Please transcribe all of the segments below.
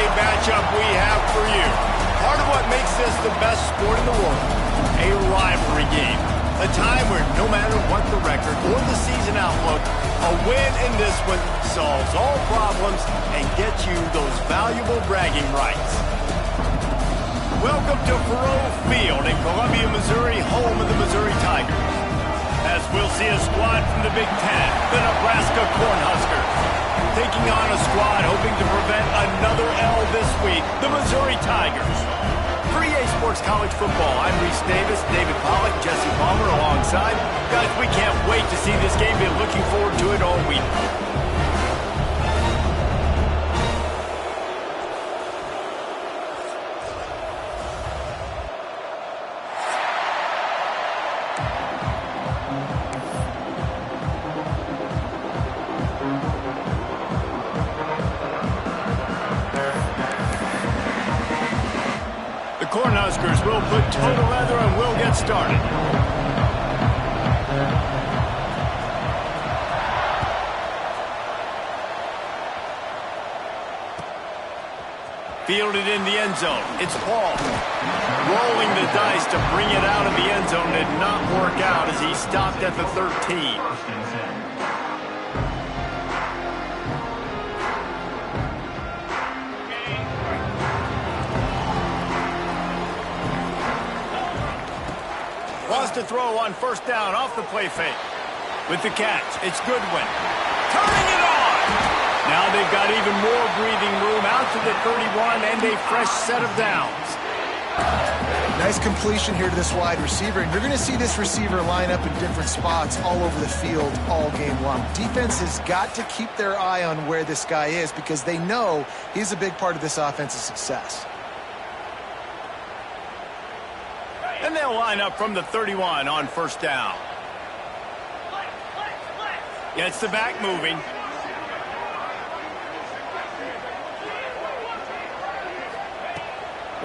great matchup we have for you. Part of what makes this the best sport in the world, a rivalry game. A time where no matter what the record or the season outlook, a win in this one solves all problems and gets you those valuable bragging rights. Welcome to Faurot Field in Columbia, Missouri, home of the Missouri Tigers. As we'll see a squad from the Big Ten, the Nebraska Cornhuskers, taking on a squad hoping to prevent another L this week, the Missouri Tigers. For EA Sports College Football, I'm Reese Davis, David Pollack, Jesse Palmer alongside. Guys, we can't wait to see this game. Been looking forward to it all week. Cornhuskers will put toe to leather and we'll get started. Fielded in the end zone. It's Paul. Rolling the dice to bring it out of the end zone did not work out as he stopped at the 13. Wants to throw on first down off the play fake. With the catch, it's Goodwin. Turning it on! Now they've got even more breathing room out to the 31 and a fresh set of downs. Nice completion here to this wide receiver. And you're going to see this receiver line up in different spots all over the field all game long. Defense has got to keep their eye on where this guy is because they know he's a big part of this offense's success. And they'll line up from the 31 on first down. Gets the back moving.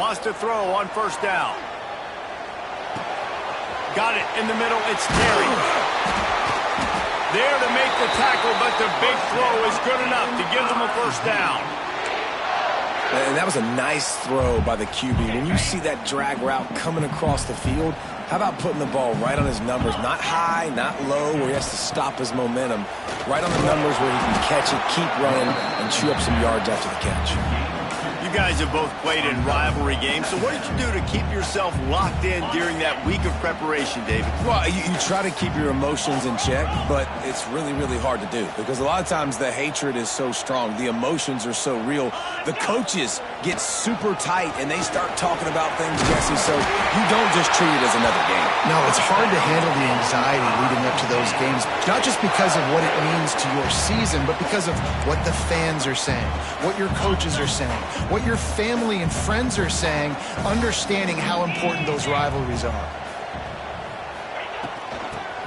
Wants to throw on first down. Got it in the middle. It's Terry. There to make the tackle, but the big throw is good enough to give them a first down. And that was a nice throw by the QB. When you see that drag route coming across the field, how about putting the ball right on his numbers? Not high, not low, where he has to stop his momentum. Right on the numbers where he can catch it, keep running, and chew up some yards after the catch. You guys have both played in rivalry games, so what did you do to keep yourself locked in during that week of preparation, David? Well, you try to keep your emotions in check, but it's really, really hard to do because a lot of times the hatred is so strong. The emotions are so real. The coaches get super tight, and they start talking about things, Jesse, so you don't just treat it as another game. No, it's hard to handle the anxiety leading up to those games, not just because of what it means to your season, but because of what the fans are saying, what your coaches are saying, what your family and friends are saying, understanding how important those rivalries are.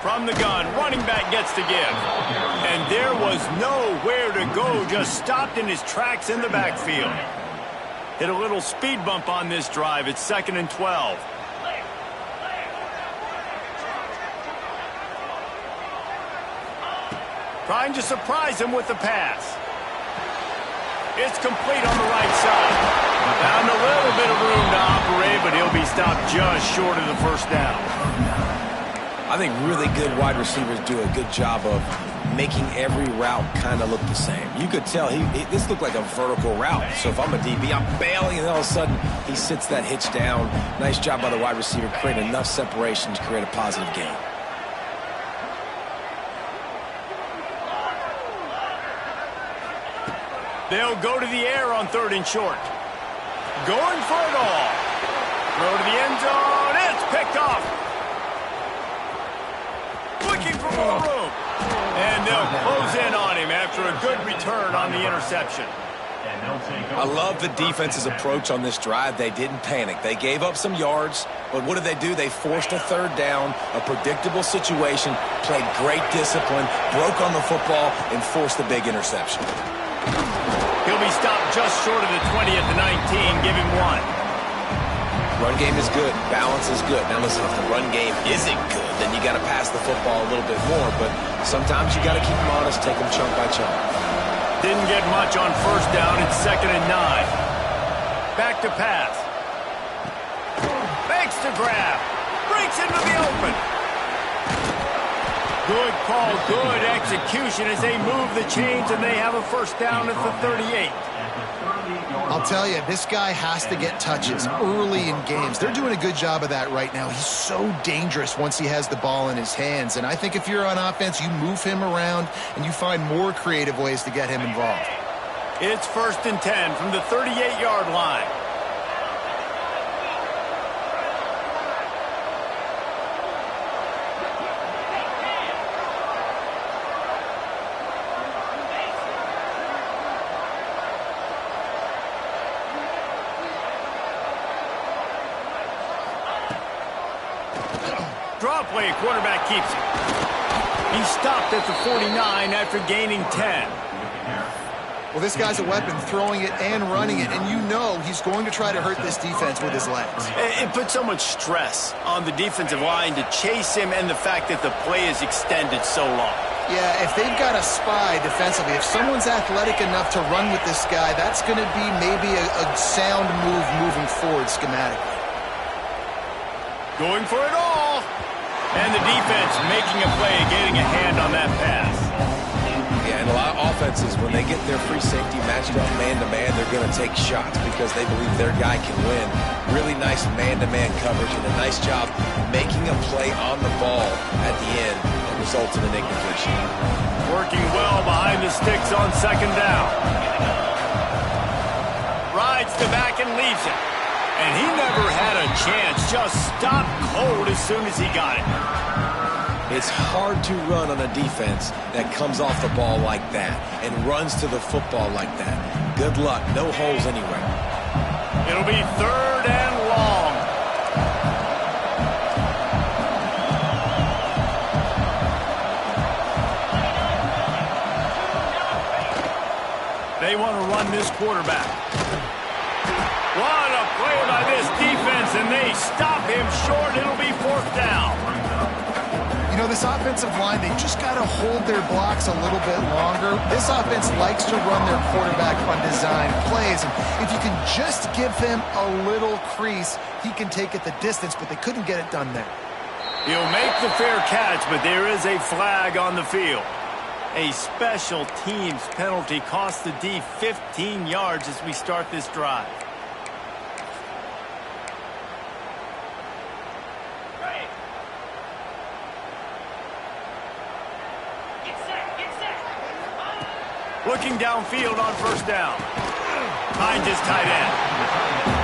From the gun, running back gets to give. And there was nowhere to go, just stopped in his tracks in the backfield. Hit a little speed bump on this drive. It's 2nd and 12. Trying to surprise him with the pass. It's complete on the right side. Found a little bit of room to operate, but he'll be stopped just short of the first down. I think really good wide receivers do a good job of making every route kind of look the same. You could tell this looked like a vertical route. So if I'm a DB, I'm bailing, and all of a sudden he sits that hitch down. Nice job by the wide receiver, creating enough separation to create a positive gain. They'll go to the air on 3rd and short. Going for it all. Throw to the end zone. It's picked off. Looking for more room. And they'll close in on him after a good return on the interception. I love the defense's approach on this drive. They didn't panic. They gave up some yards, but what did they do? They forced a 3rd down, a predictable situation, played great discipline, broke on the football, and forced the big interception. He'll be stopped just short of the 20 at the 19. Give him 1. Run game is good. Balance is good. Now listen, if the run game isn't good, then you got to pass the football a little bit more. But sometimes you got to keep them honest, take them chunk by chunk. Didn't get much on first down. It's 2nd and 9. Back to pass. Makes the grab. Breaks into the open. Good call, good execution as they move the chains, and they have a first down at the 38. I'll tell you, this guy has to get touches early in games. They're doing a good job of that right now. He's so dangerous once he has the ball in his hands. And I think if you're on offense, you move him around and you find more creative ways to get him involved. It's 1st and 10 from the 38-yard line. Draw play, quarterback keeps it. He stopped at the 49 after gaining 10. Well, this guy's a weapon, throwing it and running it, and you know he's going to try to hurt this defense with his legs. It puts so much stress on the defensive line to chase him, and the fact that the play is extended so long. Yeah, if they've got a spy defensively, if someone's athletic enough to run with this guy, that's going to be maybe a sound move moving forward schematically. Going for it all. And the defense making a play, getting a hand on that pass. Yeah, and a lot of offenses, when they get their free safety matched up man-to-man, they're going to take shots because they believe their guy can win. Really nice man-to-man coverage and a nice job making a play on the ball at the end that results in an incompletion. Working well behind the sticks on 2nd down. Rides the back and leaves it. And he never had a chance, just stopped cold as soon as he got it. It's hard to run on a defense that comes off the ball like that and runs to the football like that. Good luck, no holes anywhere. It'll be 3rd and long. They want to run this quarterback. What a play by this defense, and they stop him short. It'll be 4th down. You know, this offensive line, they just got to hold their blocks a little bit longer. This offense likes to run their quarterback on design plays, and if you can just give him a little crease, he can take it the distance, but they couldn't get it done there. He'll make the fair catch, but there is a flag on the field. A special teams penalty cost the D 15 yards as we start this drive. Looking downfield on 1st down. Finds his tight end.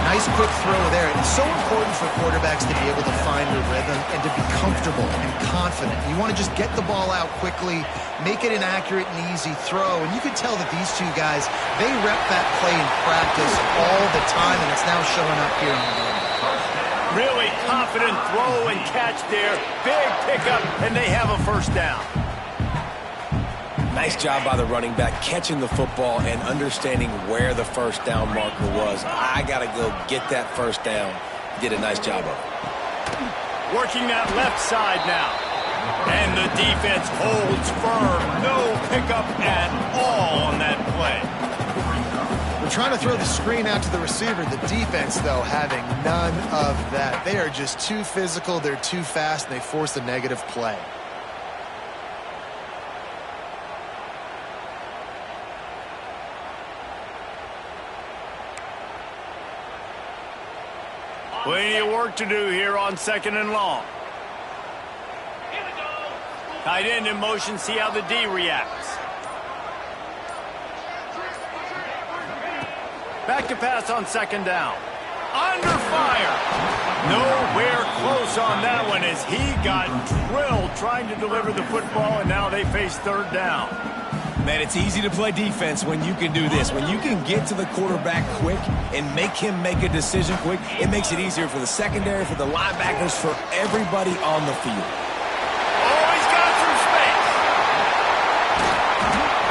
Nice quick throw there. It's so important for quarterbacks to be able to find their rhythm and to be comfortable and confident. You want to just get the ball out quickly, make it an accurate and easy throw. And you can tell that these two guys, they rep that play in practice all the time, and it's now showing up here on the game. Really confident throw and catch there. Big pickup, and they have a 1st down. Nice job by the running back, catching the football and understanding where the 1st down marker was. I got to go get that 1st down. Did a nice job of it. Working that left side now. And the defense holds firm. No pickup at all on that play. We're trying to throw the screen out to the receiver. The defense, though, having none of that. They are just too physical. They're too fast, and they force a negative play. Plenty of work to do here on 2nd and long. Tight end in motion, see how the D reacts. Back to pass on 2nd down. Under fire. Nowhere close on that one as he got drilled trying to deliver the football, and now they face 3rd down. Man, it's easy to play defense when you can do this. When you can get to the quarterback quick and make him make a decision quick, it makes it easier for the secondary, for the linebackers, for everybody on the field. Oh, he's got some space.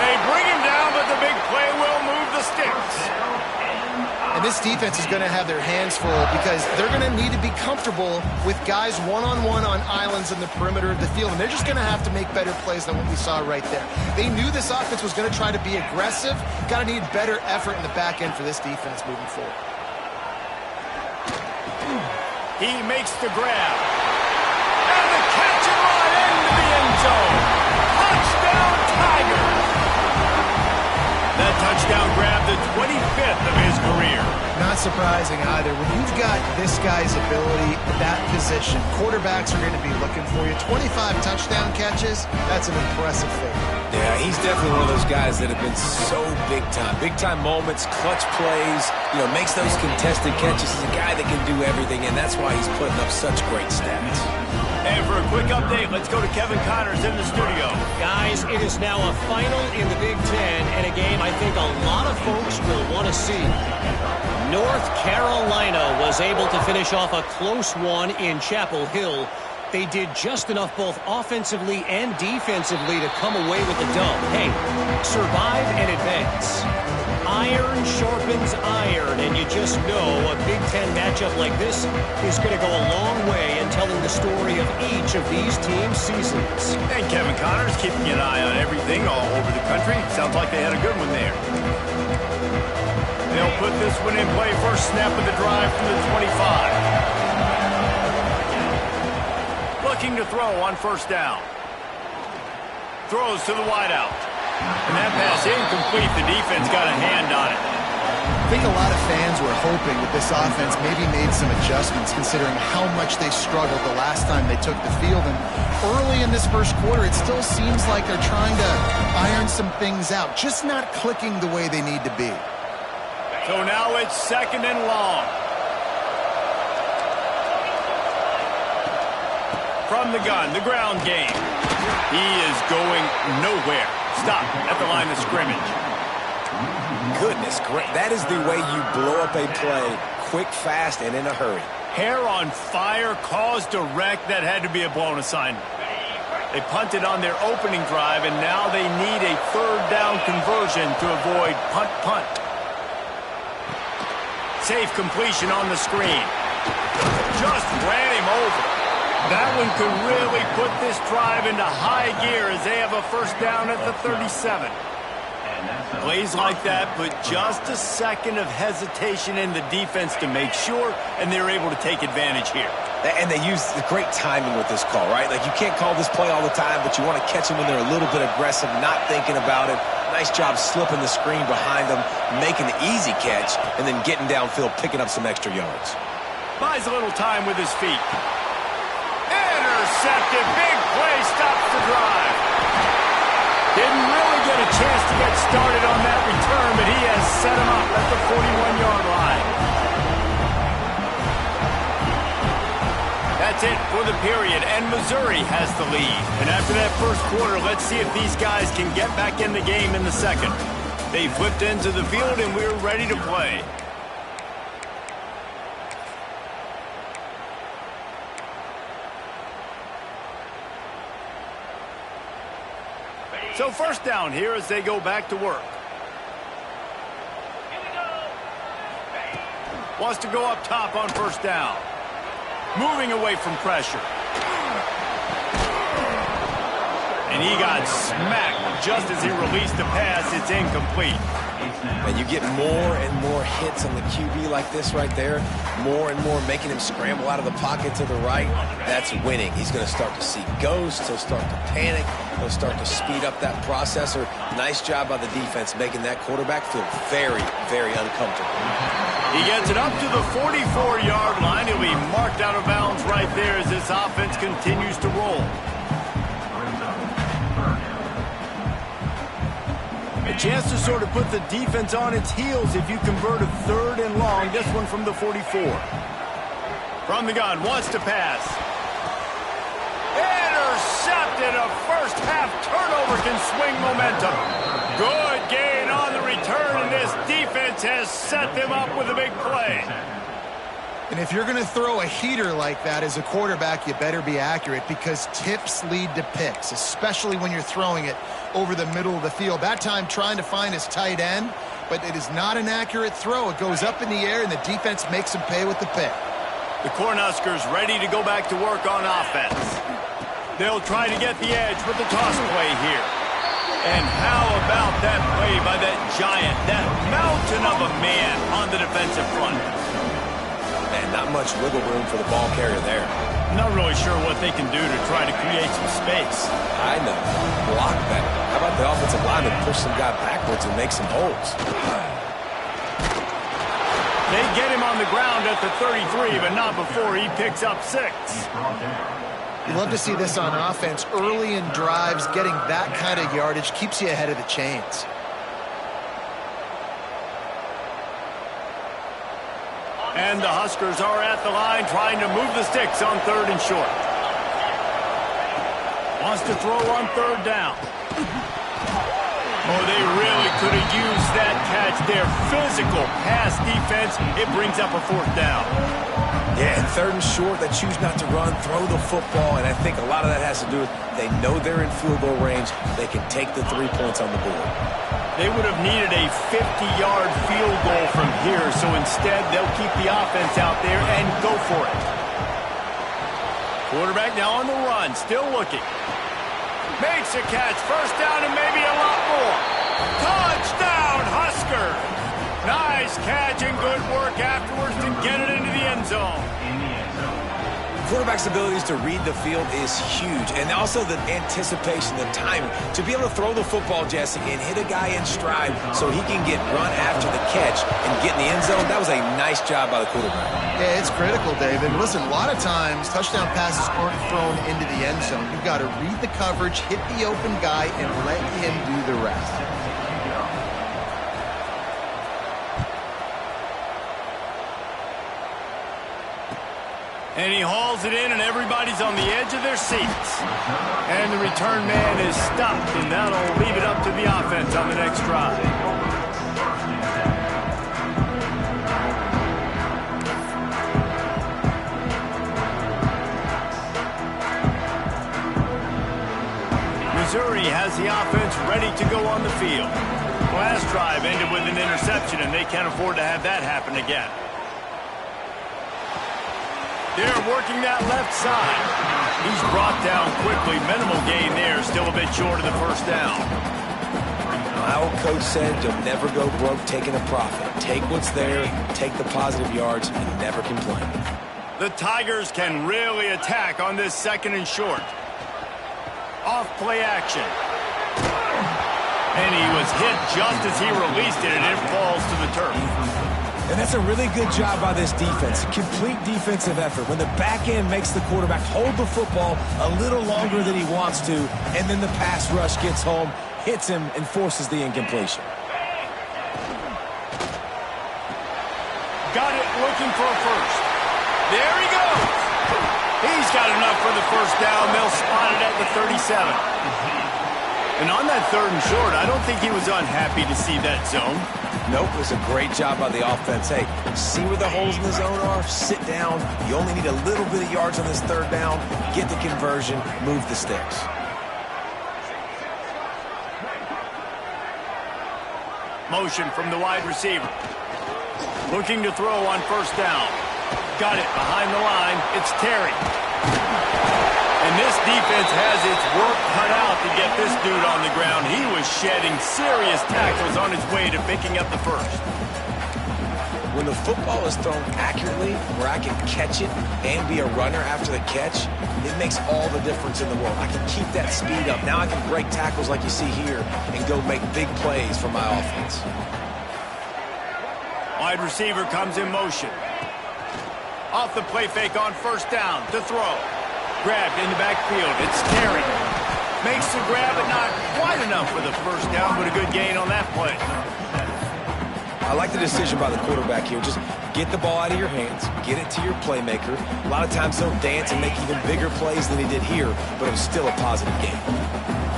They bring him down, but the big play will move the sticks. And this defense is going to have their hands full because they're going to need to be comfortable with guys one-on-one on islands in the perimeter of the field. And they're just going to have to make better plays than what we saw right there. They knew this offense was going to try to be aggressive. Got to need better effort in the back end for this defense moving forward. He makes the grab. And the catch and run into the end zone. Touchdown, Tigers! That touchdown grab, the 25th of his career. Not surprising either. When you've got this guy's ability at that position, quarterbacks are going to be looking for you. 25 touchdown catches, that's an impressive figure. Yeah, he's definitely one of those guys that have been so big time. Big time moments, clutch plays, makes those contested catches. He's a guy that can do everything, and that's why he's putting up such great stats. And for a quick update, let's go to Kevin Connors in the studio. Guys, it is now a final in the Big Ten, and a game I think a lot of folks will want to see. North Carolina was able to finish off a close one in Chapel Hill. They did just enough both offensively and defensively to come away with the dub. Hey, survive and advance. Iron sharpens iron, and you just know a Big Ten matchup like this is going to go a long way in telling the story of each of these teams' seasons. And Kevin Connors keeping an eye on everything all over the country. Sounds like they had a good one there. They'll put this one in play. First snap of the drive from the 25. Looking to throw on first down. Throws to the wideout. And that pass incomplete. The defense got a hand on it. I think a lot of fans were hoping that this offense maybe made some adjustments considering how much they struggled the last time they took the field. And early in this first quarter, it still seems like they're trying to iron some things out, just not clicking the way they need to be. So now it's second and long. From the gun, the ground game. He is going nowhere. Stop at the line of scrimmage. Goodness, great. That is the way you blow up a play, quick, fast, and in a hurry. Hair on fire, caused a wreck. That had to be a blown assignment. They punted on their opening drive, and now they need a third down conversion to avoid punt. Safe completion on the screen. Just ran him over. That one could really put this drive into high gear as they have a first down at the 37. Plays like that, but just a second of hesitation in the defense to make sure, and they're able to take advantage here. And they use the great timing with this call, right? Like, you can't call this play all the time, but you want to catch them when they're a little bit aggressive, not thinking about it. Nice job slipping the screen behind them, making the easy catch, and then getting downfield, picking up some extra yards. Buys a little time with his feet. Intercepted. Big play stops the drive. Didn't really get a chance to get started on that return, but he has set him up at the 41-yard line. That's it for the period, and Missouri has the lead. And after that first quarter, let's see if these guys can get back in the game in the second. They flipped into the field, and we're ready to play. So first down here as they go back to work. Wants to go up top on first down. Moving away from pressure. And he got smacked just as he released the pass. It's incomplete. And you get more and more hits on the QB like this right there. More and more making him scramble out of the pocket to the right. That's winning. He's going to start to see ghosts. He'll start to panic. He'll start to speed up that processor. Nice job by the defense making that quarterback feel very, very uncomfortable. He gets it up to the 44-yard line. He'll be marked out of bounds right there as this offense continues to roll. A chance to sort of put the defense on its heels if you convert a third and long. This one from the 44. From the gun, wants to pass. Intercepted. A first half turnover can swing momentum. Good gain on the return, and this defense has set them up with a big play. And if you're going to throw a heater like that as a quarterback, you better be accurate because tips lead to picks, especially when you're throwing it over the middle of the field. That time trying to find his tight end, but it is not an accurate throw. It goes up in the air, and the defense makes him pay with the pick. The Cornhuskers ready to go back to work on offense. They'll try to get the edge with the toss play here. And how about that play by that giant, that mountain of a man on the defensive front? Man, not much wiggle room for the ball carrier there. Not really sure what they can do to try to create some space. I know. Block better. How about the offensive lineman push some guy backwards and make some holes? They get him on the ground at the 33, but not before he picks up 6. You love to see this on offense. Early in drives, getting that kind of yardage keeps you ahead of the chains. And the Huskers are at the line trying to move the sticks on 3rd and short. Wants to throw on 3rd down. Oh, they really could have used that catch there. Physical pass defense. It brings up a 4th down. Yeah, and 3rd and short, they choose not to run, throw the football, and I think a lot of that has to do with they know they're in field goal range. They can take the 3 points on the board. They would have needed a 50-yard field goal from here, so instead they'll keep the offense out there and go for it. Quarterback now on the run, still looking. Makes a catch, 1st down and maybe a lot more. Touchdown, Husker! Nice catch and good work afterwards to get it into the end zone. Quarterback's abilities to read the field is huge, and also the anticipation, the timing. To be able to throw the football, Jesse, and hit a guy in stride so he can get run after the catch and get in the end zone, that was a nice job by the quarterback. Yeah, it's critical, David. Listen, a lot of times touchdown passes aren't thrown into the end zone. You've got to read the coverage, hit the open guy, and let him do the rest. And he hauls it in, and everybody's on the edge of their seats. And the return man is stopped, and that'll leave it up to the offense on the next drive. Missouri has the offense ready to go on the field. Last drive ended with an interception, and they can't afford to have that happen again. They're working that left side. He's brought down quickly. Minimal gain there. Still a bit short of the 1st down. My old coach said you'll never go broke taking a profit. Take what's there, take the positive yards, and never complain. The Tigers can really attack on this 2nd and short. Off play action. And he was hit just as he released it, and it falls to the turf. And that's a really good job by this defense. Complete defensive effort. When the back end makes the quarterback hold the football a little longer than he wants to, and then the pass rush gets home, hits him, and forces the incompletion. Got it, looking for a 1st. There he goes. He's got enough for the 1st down. They'll spot it at the 37. And on that 3rd and short, I don't think he was unhappy to see that zone. Nope, it was a great job by the offense. Hey, see where the holes in the zone are? Sit down. You only need a little bit of yards on this 3rd down. Get the conversion. Move the sticks. Motion from the wide receiver. Looking to throw on 1st down. Got it behind the line. It's Terry. And this defense has its work cut out to get this dude on the ground. He was shedding serious tackles on his way to picking up the 1st. When the football is thrown accurately, where I can catch it and be a runner after the catch, it makes all the difference in the world. I can keep that speed up. Now I can break tackles like you see here and go make big plays for my offense. Wide receiver comes in motion. Off the play fake on 1st down to throw. Grabbed in the backfield. It's Terry. Makes the grab, but not quite enough for the 1st down, but a good gain on that play. I like the decision by the quarterback here. Just get the ball out of your hands, get it to your playmaker. A lot of times he'll dance and make even bigger plays than he did here, but it was still a positive game.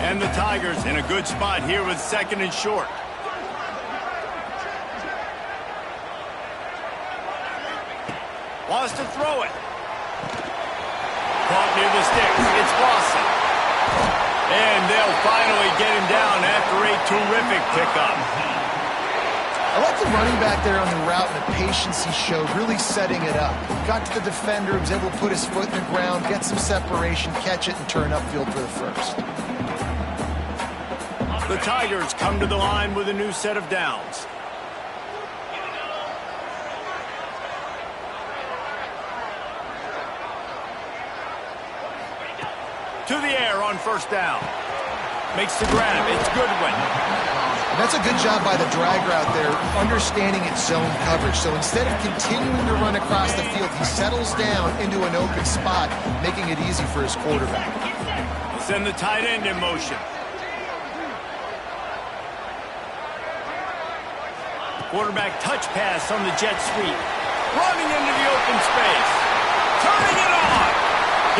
And the Tigers in a good spot here with 2nd and short. Wants to throw it. Caught near the sticks. It's Lawson. And they'll finally get him down after a terrific pickup. I like the running back there on the route and the patience he showed, really setting it up. Got to the defender, was able to put his foot in the ground, get some separation, catch it, and turn upfield for the 1st. The Tigers come to the line with a new set of downs. To the air on first down. Makes the grab. It's Goodwin. And that's a good job by the drag route there, understanding its zone coverage. So instead of continuing to run across the field, he settles down into an open spot, making it easy for his quarterback. Send the tight end in motion. Quarterback touch pass on the jet sweep. Running into the open space. Turning it on.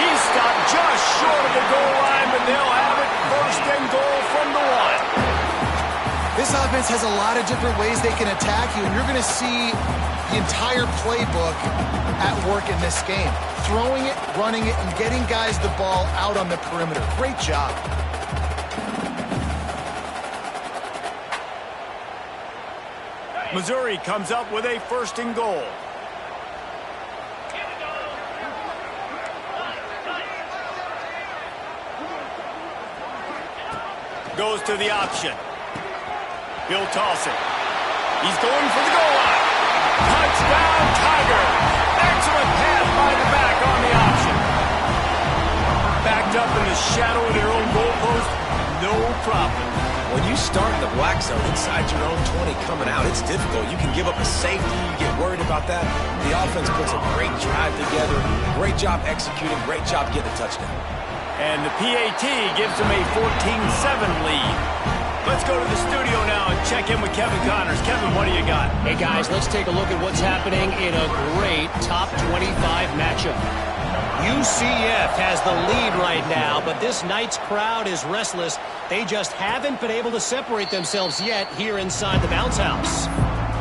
He's stopped just short of the goal line, but they'll have it first and goal from the 1. This offense has a lot of different ways they can attack you, and you're going to see the entire playbook at work in this game. Throwing it, running it, and getting guys the ball out on the perimeter. Great job. Missouri comes up with a first and goal. Goes to the option. He'll toss it. He's going for the goal line. Touchdown, Tiger. Excellent pass by the back on the option. Backed up in the shadow of their own goalpost, no problem. When you start in the black zone inside your own 20 coming out, it's difficult. You can give up a safety. You get worried about that. The offense puts a great drive together. Great job executing. Great job getting a touchdown. And the PAT gives them a 14-7 lead. Let's go to the studio now and check in with Kevin Connors. Kevin, what do you got? Hey, guys, let's take a look at what's happening in a great top 25 matchup. UCF has the lead right now, but this night's crowd is restless. They just haven't been able to separate themselves yet here inside the bounce house.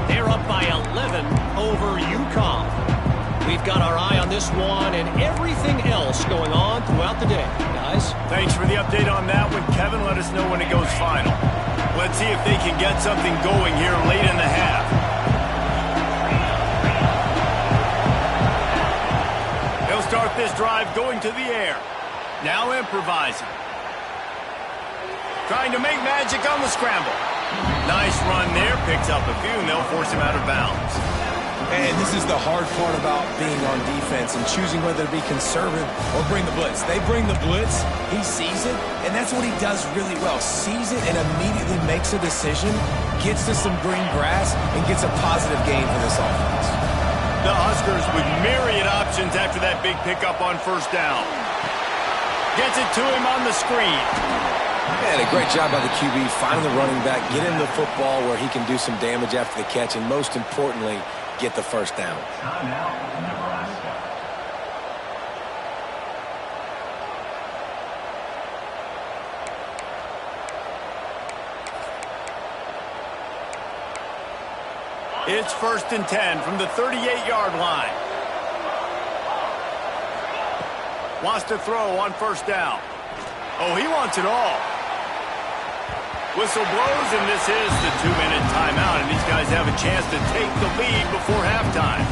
They're up by 11 over UConn. We've got our eye on this one and everything else going on throughout the day, guys. Thanks for the update on that one, Kevin. Let us know when it goes final. Let's see if they can get something going here late in the half. They'll start this drive going to the air. Now improvising. Trying to make magic on the scramble. Nice run there. Picks up a few, and they'll force him out of bounds. And this is the hard part about being on defense and choosing whether to be conservative or bring the blitz. They bring the blitz, he sees it, and that's what he does really well. Sees it and immediately makes a decision, gets to some green grass, and gets a positive gain for this offense. The Huskers with myriad options after that big pickup on first down. Gets it to him on the screen. And a great job by the QB finding the running back, get him the football where he can do some damage after the catch, and most importantly, get the first down. It's 1st and 10 from the 38-yard line. Wants to throw on first down. Oh, he wants it all. Whistle blows, and this is the 2-minute timeout, and these guys have a chance to take the lead before halftime.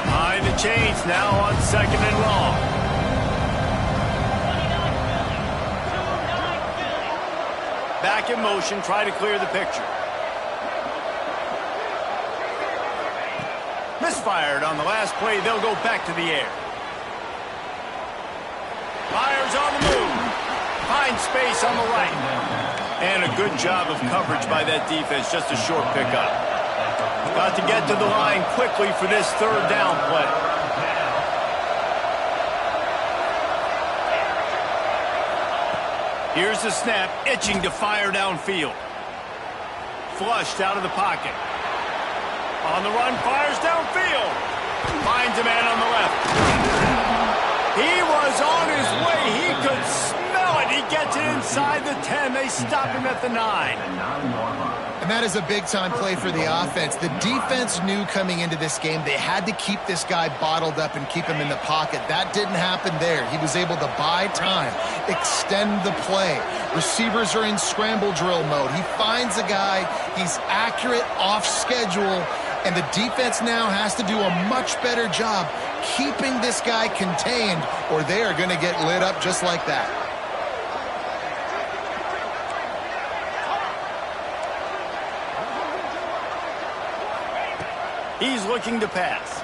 Behind the chains now on 2nd and long. Back in motion, try to clear the picture. Misfired on the last play. They'll go back to the air. Fires on the move. Finds space on the right. And a good job of coverage by that defense. Just a short pickup. Got to get to the line quickly for this 3rd down play. Here's the snap, itching to fire downfield. Flushed out of the pocket. On the run, fires downfield. Finds a man on the left. He was on his way. He could smell it. He gets it inside the 10. They stop him at the 9. And that is a big-time play for the offense. The defense knew coming into this game they had to keep this guy bottled up and keep him in the pocket. That didn't happen there. He was able to buy time, extend the play. Receivers are in scramble drill mode. He finds a guy. He's accurate, off schedule, and the defense now has to do a much better job keeping this guy contained, or they are going to get lit up just like that. He's looking to pass.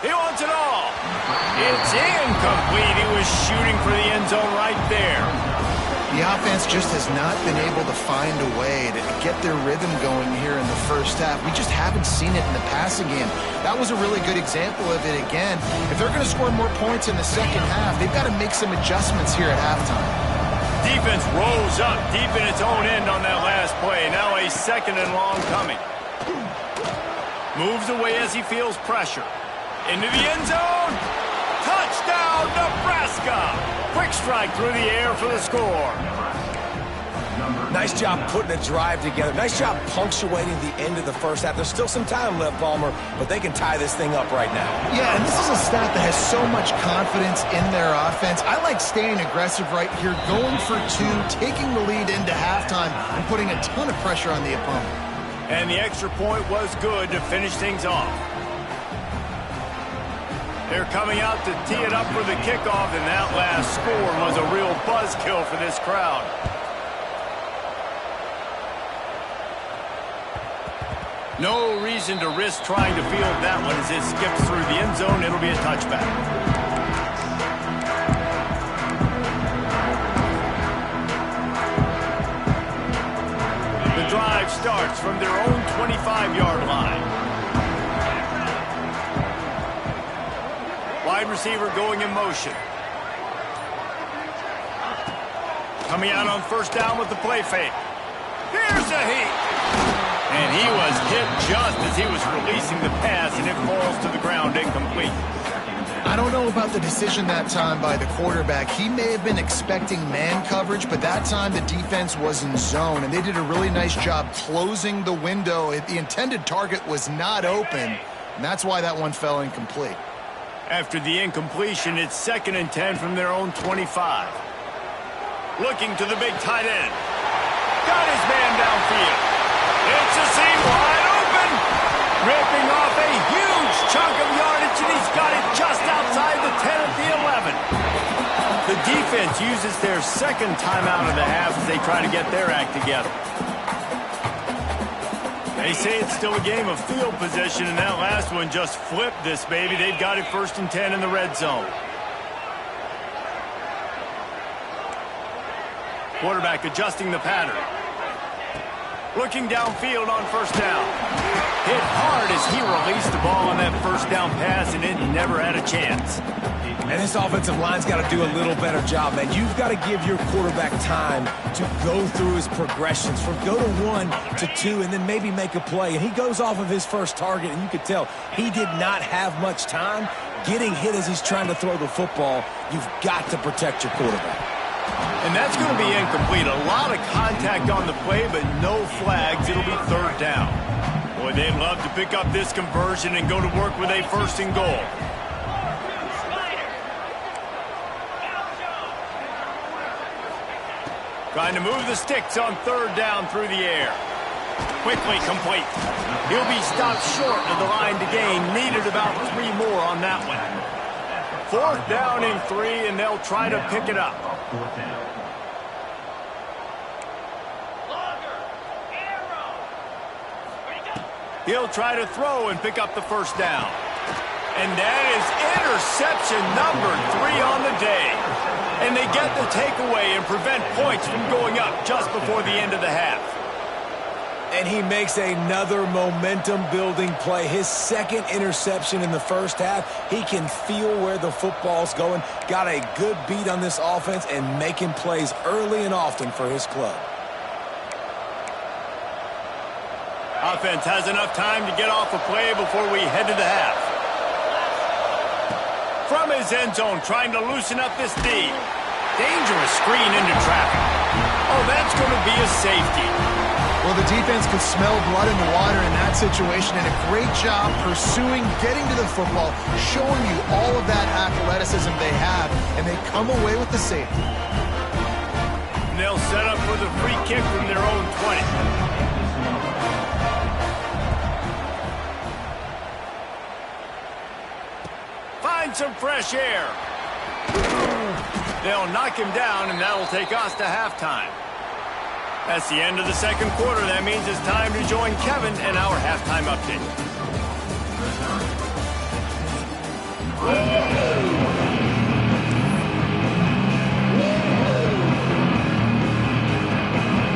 He wants it all. It's incomplete. He was shooting for the end zone right there. The offense just has not been able to find a way to get their rhythm going here in the first half. We just haven't seen it in the passing game. That was a really good example of it again. If they're going to score more points in the second half, they've got to make some adjustments here at halftime. Defense rolls up deep in its own end on that last play. Now a second and long coming. Moves away as he feels pressure. Into the end zone. Touchdown, Nebraska. Quick strike through the air for the score. Nice job putting a drive together. Nice job punctuating the end of the first half. There's still some time left, Palmer, but they can tie this thing up right now. Yeah, and this is a stat that has so much confidence in their offense. I like staying aggressive right here, going for two, taking the lead into halftime, and putting a ton of pressure on the opponent. And the extra point was good to finish things off. They're coming out to tee it up for the kickoff, and that last score was a real buzzkill for this crowd. No reason to risk trying to field that one as it skips through the end zone. It'll be a touchback. The drive starts from their own 25-yard line. Wide receiver going in motion. Coming out on first down with the play fake. Here's a heat. And he was hit just as he was releasing the pass, and it falls to the ground incomplete. I don't know about the decision that time by the quarterback. He may have been expecting man coverage, but that time the defense was in zone, and they did a really nice job closing the window. The intended target was not open, and that's why that one fell incomplete. After the incompletion, it's 2nd and 10 from their own 25. Looking to the big tight end. Got his man downfield. It's a seam wide open. Ripping off a huge chunk of yardage, and he's got it just outside the 10 at the 11. The defense uses their second timeout of the half as they try to get their act together. They say it's still a game of field position, and that last one just flipped this baby. They've got it 1st and 10 in the red zone. Quarterback adjusting the pattern. Looking downfield on first down. Hit hard as he released the ball on that first down pass, and it never had a chance. And this offensive line's got to do a little better job, man. You've got to give your quarterback time to go through his progressions from go to 1 to 2 and then maybe make a play. And he goes off of his first target, and you could tell he did not have much time getting hit as he's trying to throw the football. You've got to protect your quarterback. And that's going to be incomplete. A lot of contact on the play, but no flags. It'll be 3rd down. Boy, they'd love to pick up this conversion and go to work with a 1st and goal. Trying to move the sticks on 3rd down through the air. Quickly complete. He'll be stopped short of the line to gain. Needed about 3 more on that one. 4th down and 3, and they'll try to pick it up. He'll try to throw and pick up the 1st down. And that is interception number 3 on the day. And they get the takeaway and prevent points from going up just before the end of the half. And he makes another momentum-building play. His 2nd interception in the first half. He can feel where the football's going. Got a good beat on this offense and making plays early and often for his club. Offense has enough time to get off a play before we head to the half. From his end zone, trying to loosen up this D. Dangerous screen into traffic. Oh, that's going to be a safety. Well, the defense could smell blood in the water in that situation, and a great job pursuing, getting to the football, showing you all of that athleticism they have, and they come away with the safety. And they'll set up for the free kick from their own 20. Some fresh air. They'll knock him down, and that'll take us to halftime. That's the end of the 2nd quarter. That means it's time to join Kevin and our halftime update.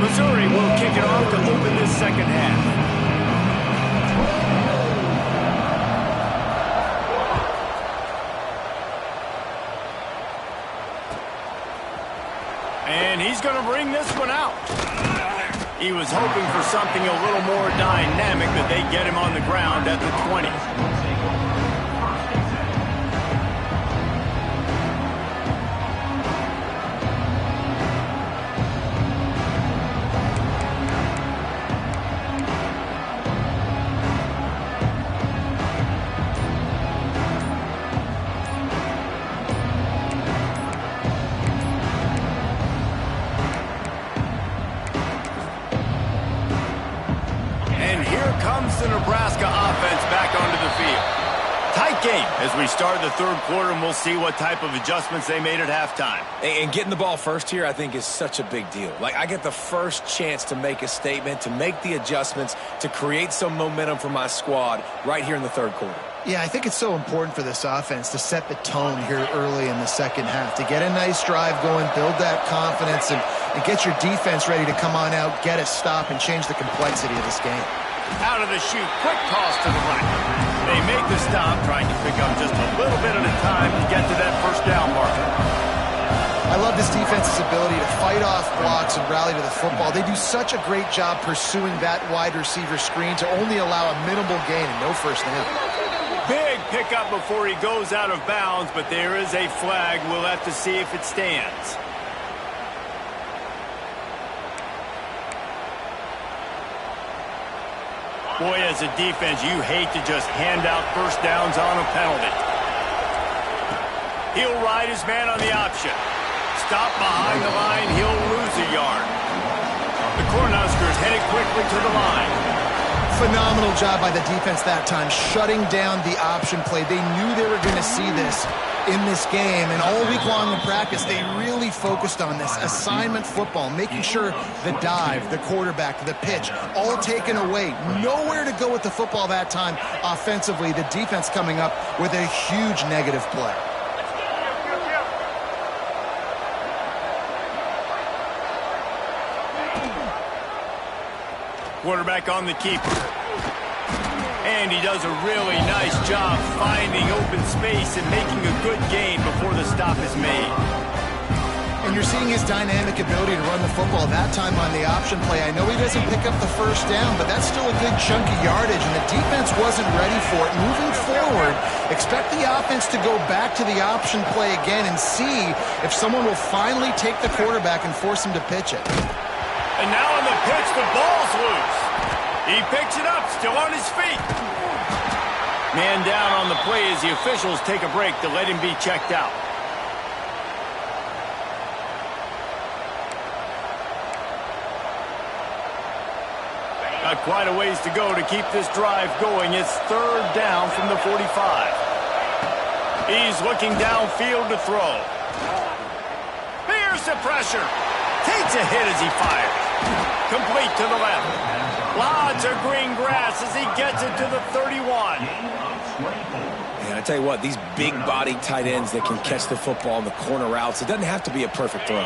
Missouri will kick it off to open this second half. And he's going to bring this one out. He was hoping for something a little more dynamic, that they get him on the ground at the 20. The Nebraska offense back onto the field. Tight game as we start the third quarter, and we'll see what type of adjustments they made at halftime. And getting the ball first here, I think, is such a big deal. Like, I get the first chance to make a statement, to make the adjustments, to create some momentum for my squad right here in the third quarter. Yeah, I think it's so important for this offense to set the tone here early in the second half, to get a nice drive going, build that confidence, and get your defense ready to come on out, get a stop, and change the complexity of this game. Out of the chute, quick toss to the right. They make the stop, trying to pick up just a little bit at a time to get to that first down marker. I love this defense's ability to fight off blocks and rally to the football. They do such a great job pursuing that wide receiver screen to only allow a minimal gain and no first down. Big pickup before he goes out of bounds, but there is a flag. We'll have to see if it stands. Boy, as a defense, you hate to just hand out first downs on a penalty. He'll ride his man on the option. Stop behind the line, he'll lose a yard. The Cornhuskers headed quickly to the line. Phenomenal job by the defense that time, shutting down the option play. They knew they were going to see this in this game, and all week long in practice, they really focused on this assignment football, making sure the dive, the quarterback, the pitch, all taken away. Nowhere to go with the football that time offensively. The defense coming up with a huge negative play. Quarterback on the keeper. And he does a really nice job finding open space and making a good gain before the stop is made. And you're seeing his dynamic ability to run the football that time on the option play. I know he doesn't pick up the first down, but that's still a good chunk of yardage, and the defense wasn't ready for it. Moving forward, expect the offense to go back to the option play again and see if someone will finally take the quarterback and force him to pitch it. And now on the pitch, the ball's loose. He picks it up, still on his feet. Man down on the play as the officials take a break to let him be checked out. Got quite a ways to go to keep this drive going. It's third down from the 45. He's looking downfield to throw. Here's the pressure. Takes a hit as he fires. Complete to the left. Lots of green grass as he gets it to the 31. And I tell you what, these big-bodied tight ends that can catch the football in the corner routes, it doesn't have to be a perfect throw.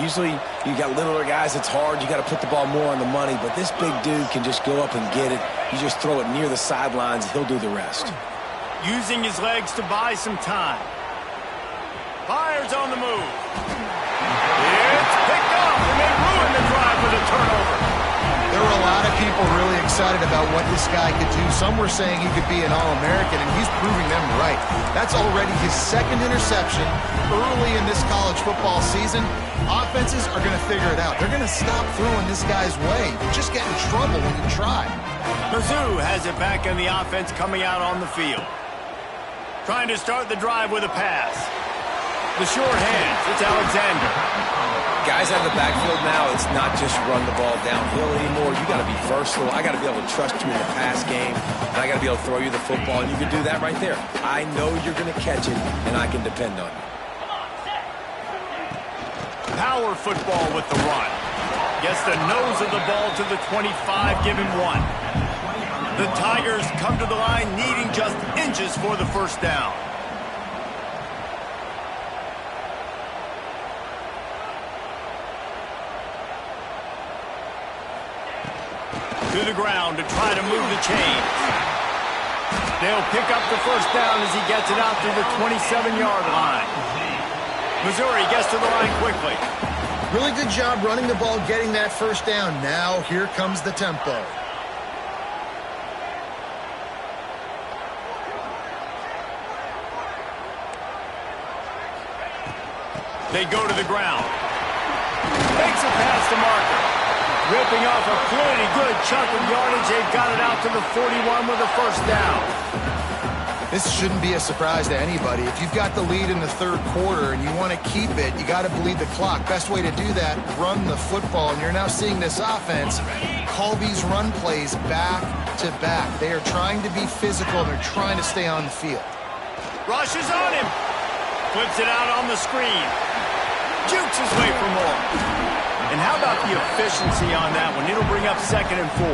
Usually you got littler guys, it's hard. You got to put the ball more on the money, but this big dude can just go up and get it. You just throw it near the sidelines, he'll do the rest. Using his legs to buy some time. Fires on the move. It's picked up, and they ruin the drive with a turnover. There were a lot of people really excited about what this guy could do. Some were saying he could be an All-American, and he's proving them right. That's already his second interception early in this college football season. Offenses are going to figure it out. They're going to stop throwing this guy's way. You just get in trouble when you try. Mizzou has it back in the offense coming out on the field. Trying to start the drive with a pass. The short hands, it's Alexander. Guys out of the backfield now, it's not just run the ball downhill anymore. You got to be versatile. I got to be able to trust you in the pass game, and I got to be able to throw you the football, and you can do that right there. I know you're going to catch it, and I can depend on you. Power football with the run. Gets the nose of the ball to the 25, give him one. The Tigers come to the line needing just inches for the first down. To the ground to try to move the chains. They'll pick up the first down as he gets it out to the 27-yard line. Missouri gets to the line quickly. Really good job running the ball, getting that first down. Now here comes the tempo. They go to the ground. Makes a pass to Marker. Ripping off a pretty good chunk of yardage. They've got it out to the 41 with a first down. This shouldn't be a surprise to anybody. If you've got the lead in the third quarter and you want to keep it, you got to bleed the clock. Best way to do that, run the football. And you're now seeing this offense call these run plays back to back. They are trying to be physical, and they're trying to stay on the field. Rushes on him. Flips it out on the screen. Jukes his way for more. And how about the efficiency on that one? It'll bring up 2nd and 4.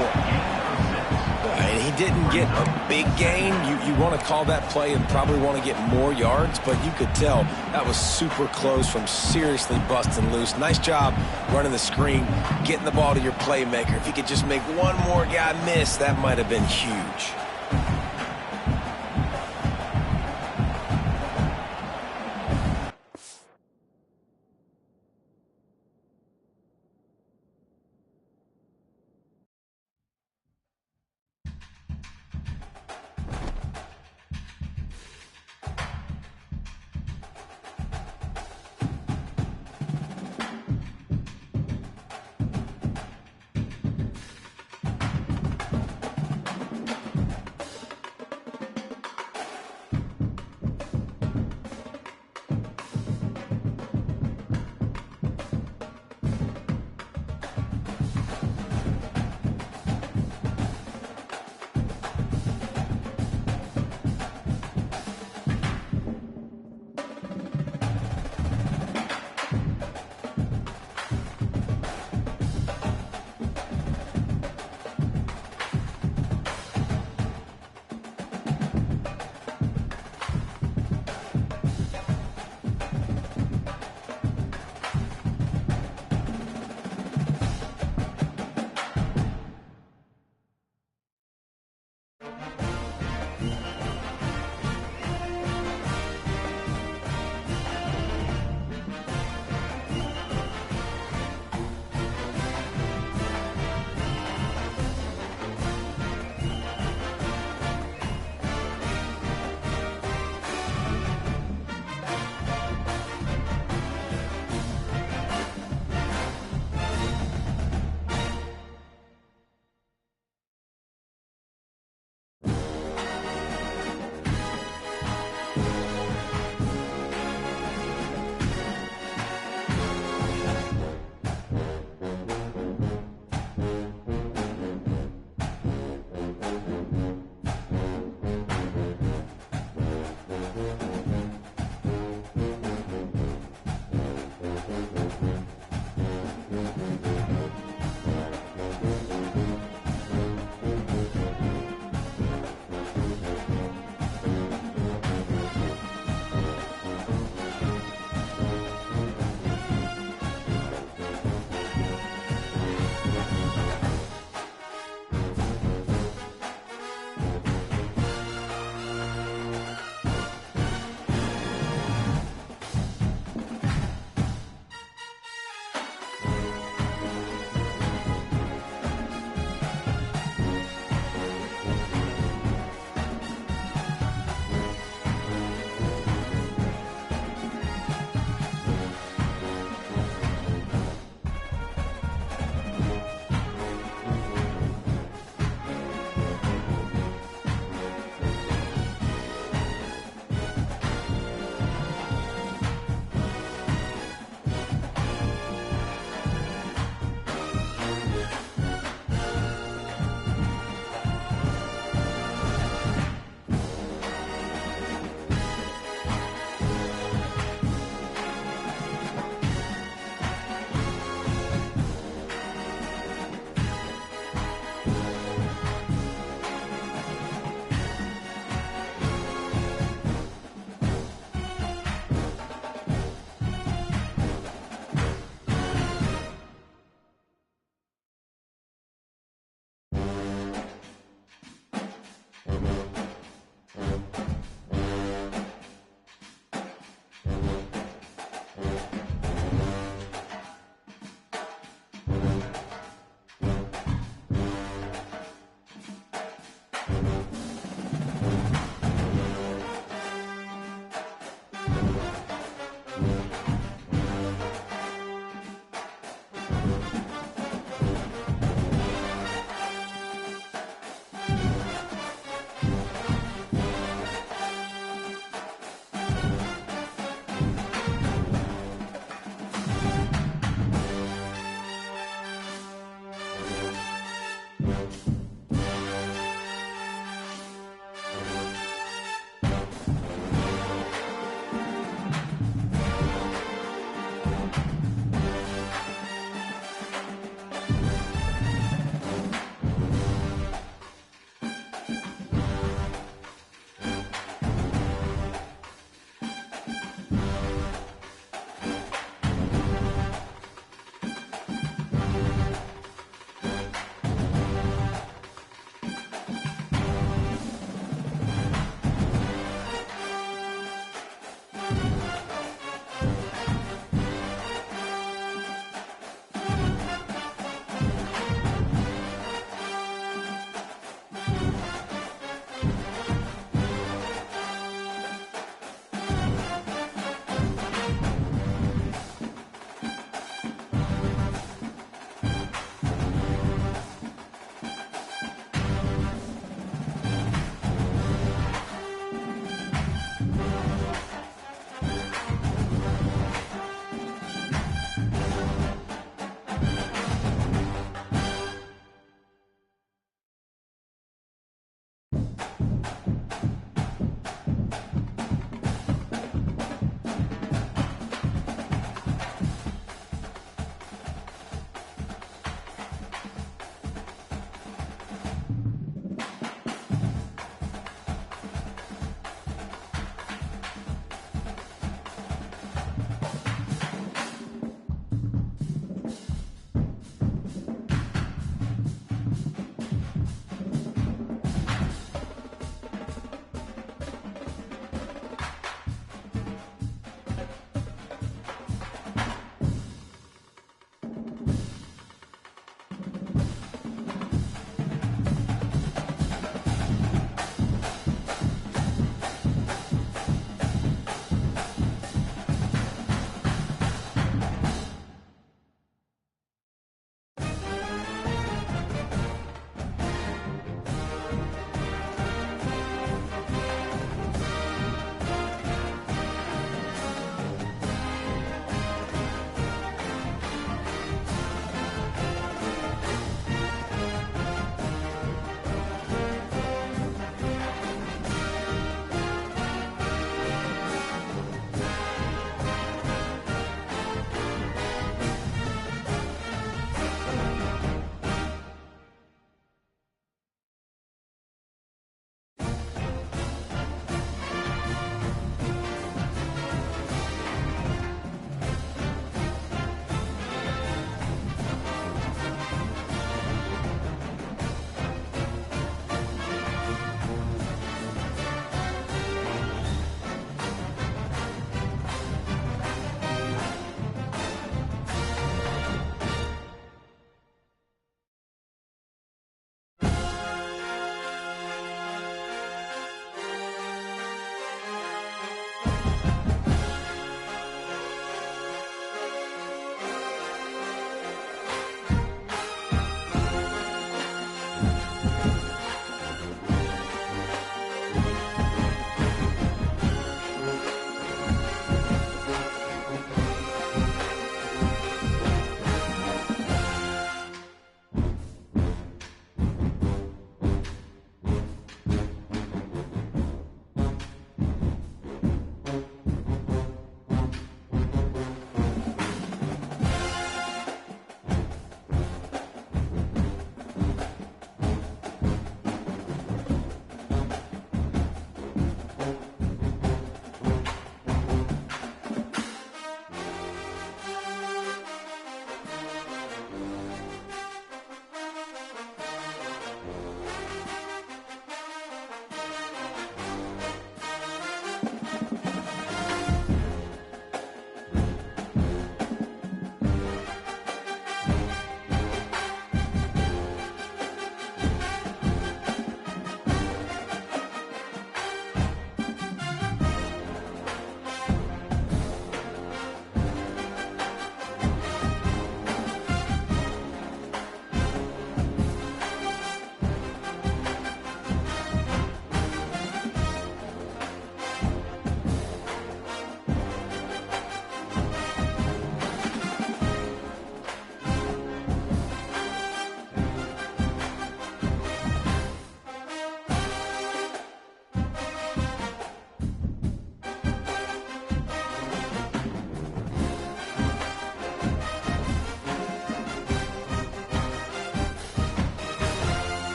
And he didn't get a big gain. You want to call that play and probably want to get more yards, but you could tell that was super close from seriously busting loose. Nice job running the screen, getting the ball to your playmaker. If he could just make one more guy miss, that might have been huge. it.